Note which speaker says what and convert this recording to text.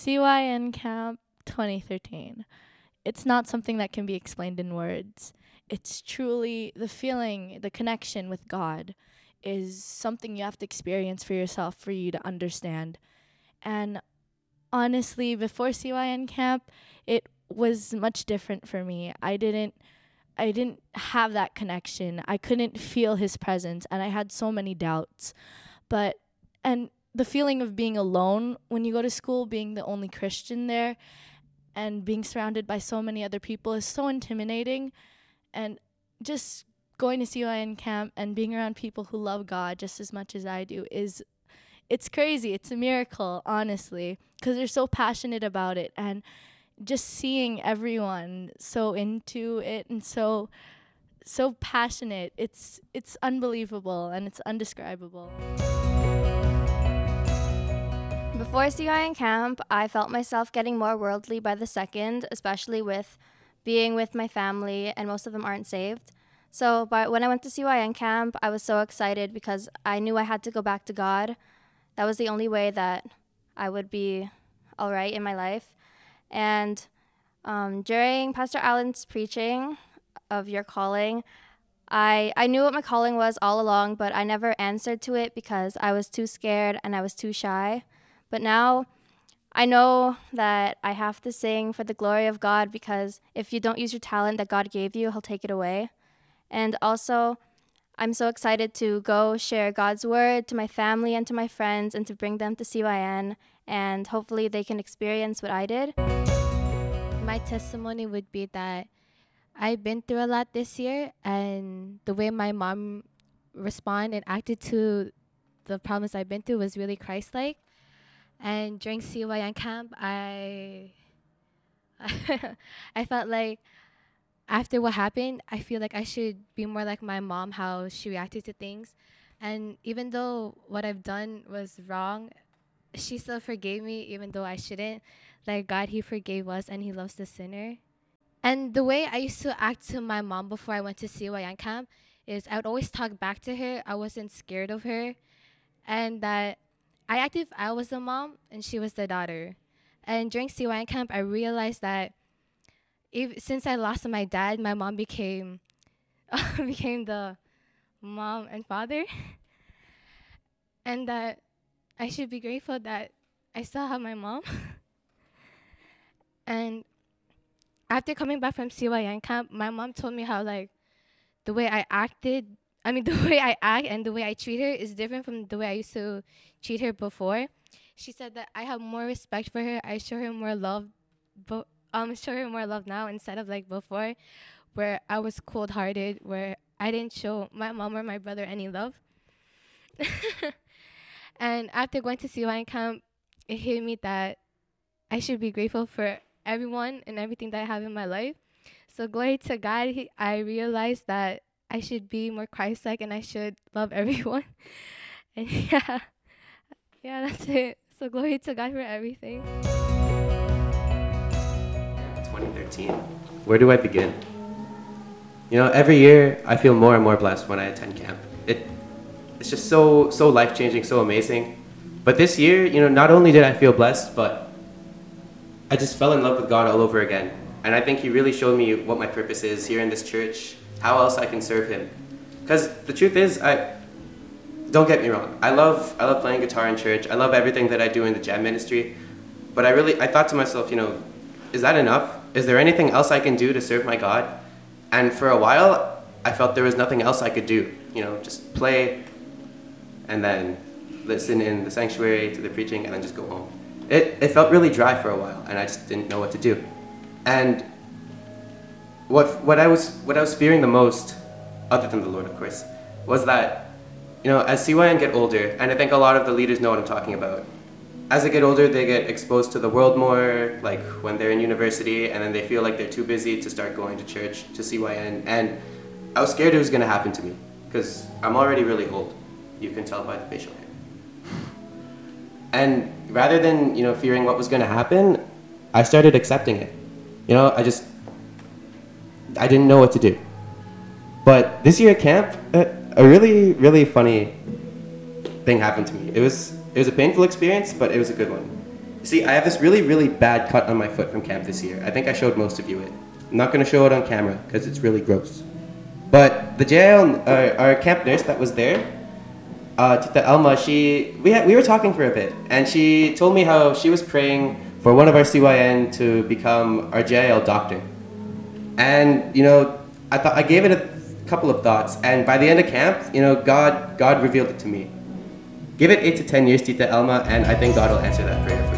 Speaker 1: CYN Camp 2013. It's not something that can be explained in words. It's truly the feeling, the connection with God is something you have to experience for yourself for you to understand. And honestly, before CYN Camp, it was much different for me. I didn't have that connection. I couldn't feel his presence and I had so many doubts. And the feeling of being alone when you go to school, being the only Christian there and being surrounded by so many other people is so intimidating. And just going to CYN Camp and being around people who love God just as much as I do it's crazy. It's a miracle, honestly, because they're so passionate about it. And just seeing everyone so into it and so passionate, it's unbelievable and it's undescribable.
Speaker 2: Before CYN Camp, I felt myself getting more worldly by the second, especially with being with my family, and most of them aren't saved. So when I went to CYN Camp, I was so excited because I knew I had to go back to God. That was the only way that I would be all right in my life. And during Pastor Allen's preaching of your calling, I knew what my calling was all along, but I never answered to it because I was too scared and I was too shy. But now I know that I have to sing for the glory of God, because if you don't use your talent that God gave you, He'll take it away. And also, I'm so excited to go share God's word to my family and to my friends and to bring them to CYN, and hopefully they can experience what I did.
Speaker 3: My testimony would be that I've been through a lot this year, and the way my mom responded and acted to the problems I've been through was really Christ-like. And during CYN camp, I felt like after what happened, I feel like I should be more like my mom, how she reacted to things. And even though what I've done was wrong, she still forgave me, even though I shouldn't. Like God, He forgave us and He loves the sinner. And the way I used to act to my mom before I went to CYN camp is I would always talk back to her. I wasn't scared of her. And that I acted if I was the mom and she was the daughter. And during CYN camp, I realized that since I lost my dad, my mom became the mom and father. And that I should be grateful that I still have my mom. And after coming back from CYN camp, my mom told me how, like, the way I act and the way I treat her is different from the way I used to treat her before. She said that I have more respect for her. I show her more love, now instead of like before, where I was cold-hearted, where I didn't show my mom or my brother any love. And after going to CYN camp, it hit me that I should be grateful for everyone and everything that I have in my life. So glory to God, I realized that I should be more Christ-like and I should love everyone. And yeah, that's it. So glory to God for everything.
Speaker 4: 2013. Where do I begin? You know, every year I feel more and more blessed when I attend camp. It's just so life-changing, so amazing. But this year, you know, not only did I feel blessed, but I just fell in love with God all over again. And I think He really showed me what my purpose is here in this church, how else I can serve Him. Because the truth is, don't get me wrong, I love playing guitar in church. I love everything that I do in the jam ministry. But I thought to myself, you know, is that enough? Is there anything else I can do to serve my God? And for a while, I felt there was nothing else I could do. You know, just play and then listen in the sanctuary to the preaching and then just go home. It felt really dry for a while, and I just didn't know what to do. And what I was fearing the most, other than the Lord, of course, was that, you know, as CYN get older, and I think a lot of the leaders know what I'm talking about, as they get older, they get exposed to the world more, like when they're in university, and then they feel like they're too busy to start going to church, to CYN, and I was scared it was going to happen to me, because I'm already really old. You can tell by the facial hair. And rather than, you know, fearing what was going to happen, I started accepting it. You know, I didn't know what to do. But this year at camp, a really, really funny thing happened to me. It was a painful experience, but it was a good one. See, I have this really, really bad cut on my foot from camp this year. I think I showed most of you it. I'm not going to show it on camera because it's really gross. But the jail, our camp nurse that was there, Tita Elma, we were talking for a bit, and she told me how she was praying for one of our CYN to become our JIL doctor. And you know, I gave it a couple of thoughts, and by the end of camp, you know, God revealed it to me. Give it 8 to 10 years, Tita Elma, and I think God will answer that prayer.